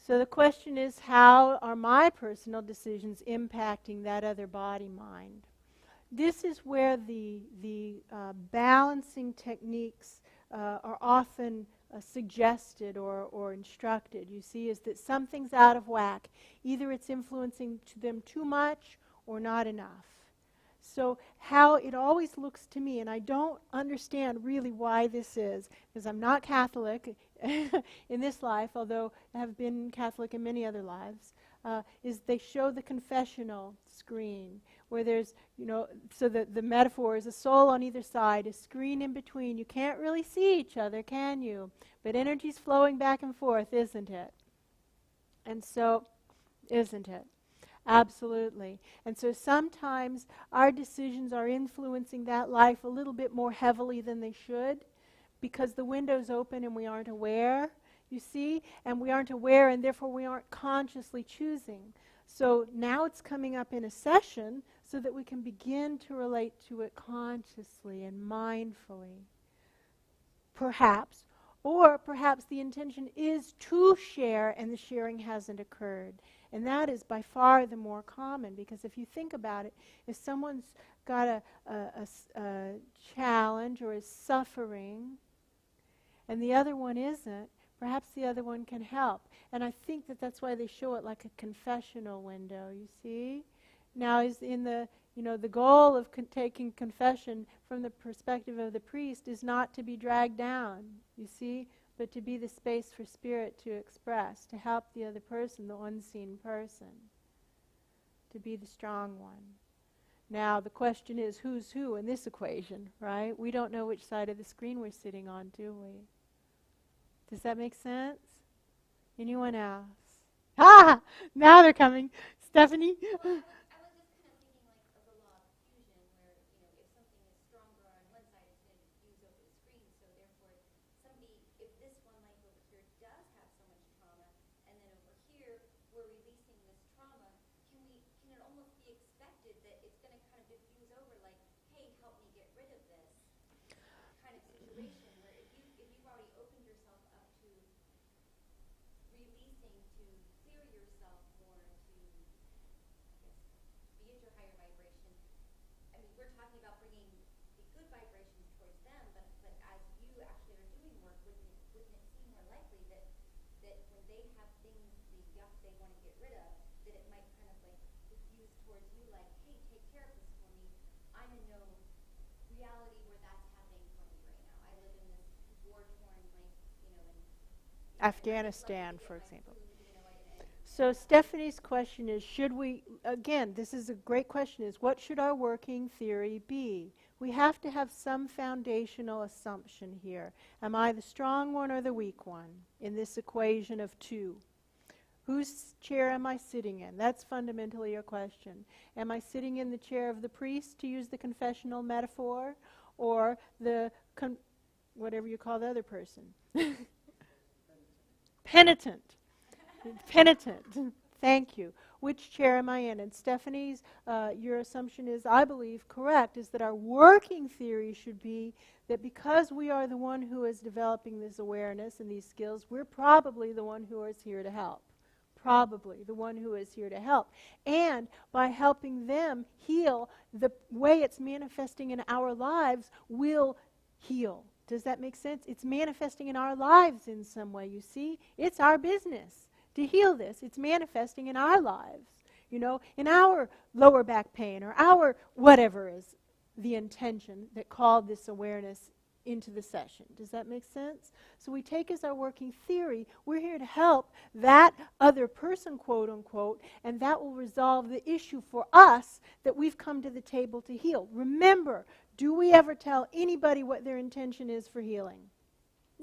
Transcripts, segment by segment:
So the question is, how are my personal decisions impacting that other body-mind? This is where the balancing techniques are often suggested or instructed, you see, is that something's out of whack. Either it's influencing them too much or not enough. So how it always looks to me, and I don't understand really why this is, because I'm not Catholic in this life, although I have been Catholic in many other lives, is they show the confessional screen, where there's, so the metaphor is a soul on either side, a screen in between. You can't really see each other, can you? But energy's flowing back and forth, isn't it? And so, isn't it? Absolutely. And so sometimes our decisions are influencing that life a little bit more heavily than they should, because the window's open and we aren't aware, you see? And we aren't aware, and therefore we aren't consciously choosing. So now it's coming up in a session so that we can begin to relate to it consciously and mindfully. Perhaps. Or perhaps the intention is to share and the sharing hasn't occurred. And that is by far the more common, because if you think about it, if someone's got a challenge or is suffering and the other one isn't, perhaps the other one can help. And I think that that's why they show it like a confessional window, you see? Now, is in the goal of taking confession from the perspective of the priest is not to be dragged down, you see, but to be the space for spirit to express, to help the other person, the unseen person, to be the strong one. Now, the question is, who's who in this equation, right? We don't know which side of the screen we're sitting on, do we? Does that make sense? Anyone else? Ah! Now they're coming. Stephanie? Afghanistan, for example. So Stephanie's question is, should we, again, this is a great question, is what should our working theory be? We have to have some foundational assumption here. Am I the strong one or the weak one in this equation of two? Whose chair am I sitting in? That's fundamentally your question. Am I sitting in the chair of the priest, to use the confessional metaphor, or the, whatever you call the other person? Penitent. Penitent. Thank you. Which chair am I in? And Stephanie's, your assumption is, I believe, correct, is that our working theory should be that because we are the one who is developing this awareness and these skills, we're probably the one who is here to help. Probably the one who is here to help. And by helping them heal, the way it's manifesting in our lives will heal. Does that make sense? It's manifesting in our lives in some way, you see? It's our business to heal this. It's manifesting in our lives, in our lower back pain or our whatever is the intention that called this awareness into the session. Does that make sense? So we take as our working theory, we're here to help that other person, quote unquote, and that will resolve the issue for us that we've come to the table to heal. Remember, do we ever tell anybody what their intention is for healing?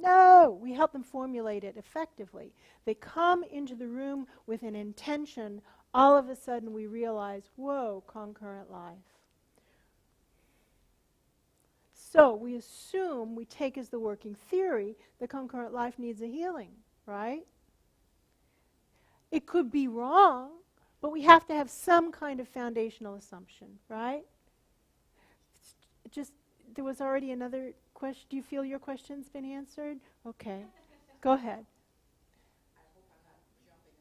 No, we help them formulate it effectively. They come into the room with an intention. All of a sudden we realize, whoa, concurrent life. So we assume, we take as the working theory, that concurrent life needs a healing, right? It could be wrong, but we have to have some kind of foundational assumption, right? Just, there was already another question. Do you feel your question's been answered? Okay. Go ahead. I hope I'm not jumping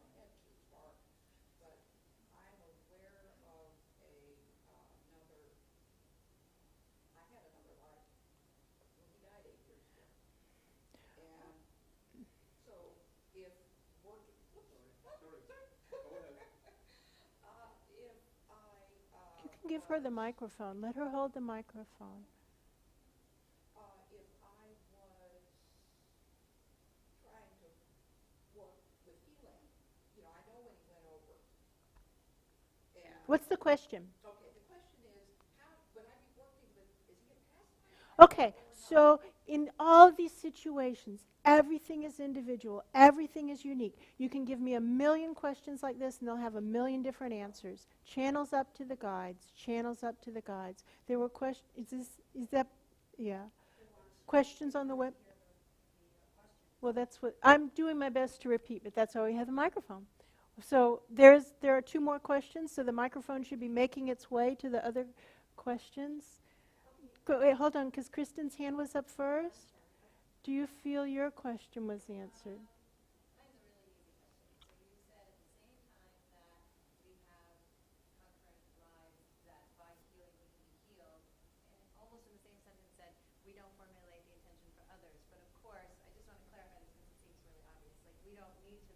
can give her the microphone. Let her hold the microphone. If I was trying to work with healing, I know when he went over. What's the question? Okay, the question is, how would I be working with, is he a past life? Okay, so in all these situations, everything is individual. Everything is unique. You can give me a million questions like this, and they'll have a million different answers. Channels up to the guides. Channels up to the guides. There were questions. Is that, yeah. Questions on the web? Well, that's what, I'm doing my best to repeat, but that's why we have the microphone. So there are two more questions, so the microphone should be making its way to the other questions. Wait, hold on, because Kristen's hand was up first. Do you feel your question was answered? Mine's a really easy question. So you said at the same time that we have concurrent lives, that by healing we can be healed, and almost in the same sentence said we don't formulate the intention for others. But of course, I just want to clarify this because it seems really obvious. Like, we don't need to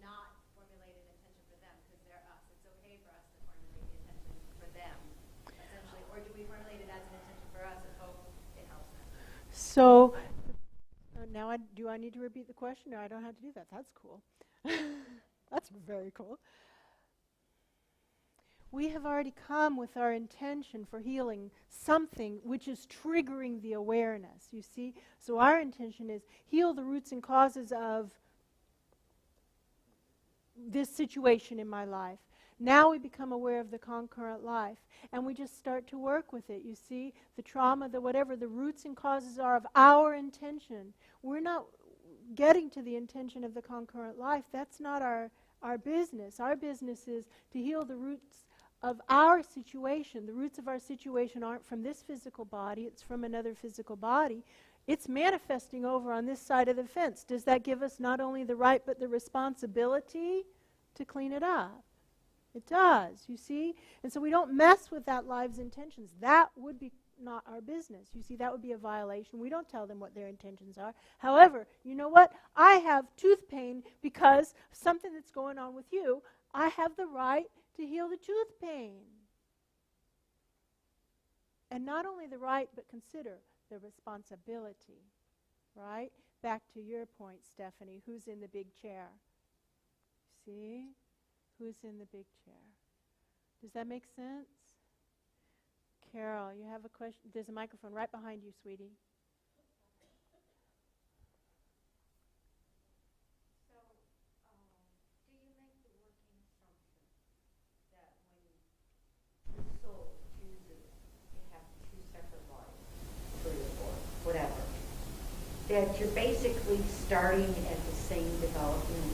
not formulate an intention for them because they're us. It's okay for us to formulate the intention for them, essentially. Or do we formulate it as an intention for us and hope it helps them? So now do I need to repeat the question? No, I don't have to do that. That's cool. That's very cool. We have already come with our intention for healing something which is triggering the awareness, you see? So our intention is heal the roots and causes of this situation in my life. Now we become aware of the concurrent life, and we just start to work with it, you see? The trauma, the whatever, the roots and causes are of our intention. We're not getting to the intention of the concurrent life. That's not our business. Our business is to heal the roots of our situation. The roots of our situation aren't from this physical body. It's from another physical body. It's manifesting over on this side of the fence. Does that give us not only the right but the responsibility to clean it up? It does, you see? And so we don't mess with that live's intentions. That would be not our business. You see, that would be a violation. We don't tell them what their intentions are. However, you know what? I have tooth pain because something that's going on with you. I have the right to heal the tooth pain. And not only the right, but consider the responsibility, right? Back to your point, Stephanie, who's in the big chair? See? Who's in the big chair? Does that make sense? Carol, you have a question? There's a microphone right behind you, sweetie. So, do you make the working assumption that when the soul chooses to have two separate lives, 3 or 4, whatever, that you're basically starting at the same development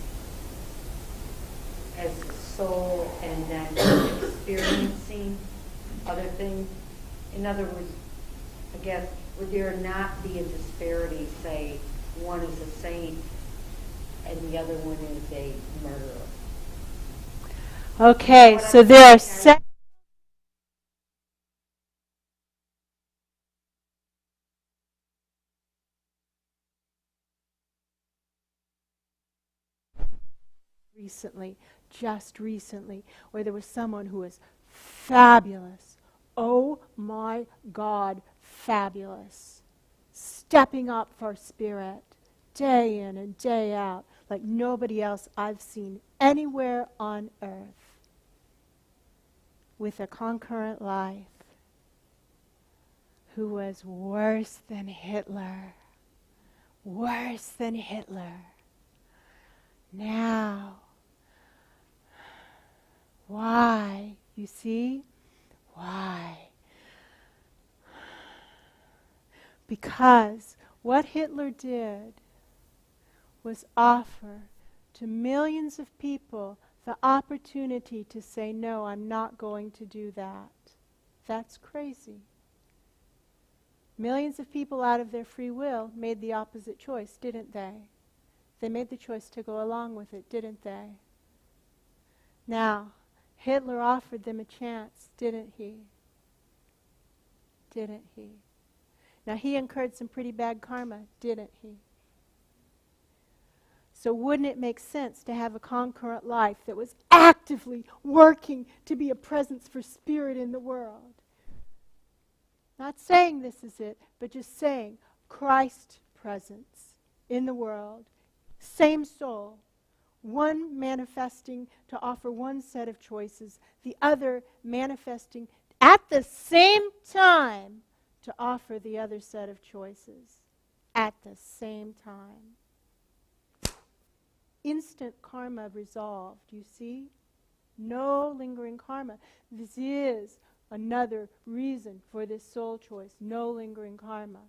as the soul and then experiencing other things? In other words, I guess, would there not be a disparity, say, one is a saint and the other one is a murderer? Okay, so there are just recently, where there was someone who was fabulous. Oh my God, fabulous. Stepping up for spirit, day in and day out, like nobody else I've seen anywhere on earth, with a concurrent life, who was worse than Hitler. Worse than Hitler. Now, why? You see? Why? Because what Hitler did was offer to millions of people the opportunity to say, no, I'm not going to do that. That's crazy. Millions of people out of their free will made the opposite choice, didn't they? They made the choice to go along with it, didn't they? Now, Hitler offered them a chance, didn't he? Didn't he? Now, he incurred some pretty bad karma, didn't he? So wouldn't it make sense to have a concurrent life that was actively working to be a presence for spirit in the world? Not saying this is it, but just saying Christ presence in the world. Same soul. One manifesting to offer one set of choices, the other manifesting at the same time to offer the other set of choices. At the same time. Instant karma resolved, you see? No lingering karma. This is another reason for this soul choice. No lingering karma.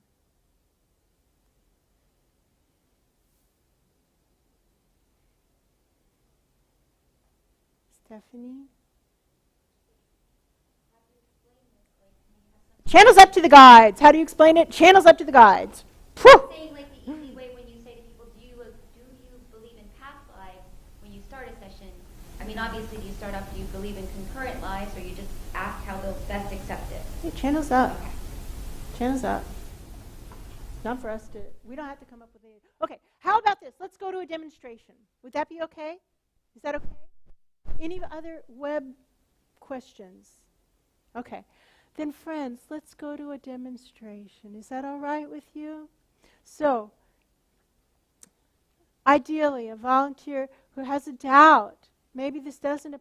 Stephanie? Channels up to the guides. How do you explain it? Channels up to the guides. Phew. Saying like the easy way when you say to people, do you believe in past lives when you start a session? I mean, obviously, do you start off, do you believe in concurrent lives, or you just ask how they'll best accept it? Hey, channels up. Okay. Channels up. Not for us to, we don't have to come up with it. Okay, how about this? Let's go to a demonstration. Would that be okay? Is that okay? Any other web questions? Okay. Then friends, let's go to a demonstration. Is that all right with you? So, ideally, a volunteer who has a doubt, maybe this doesn't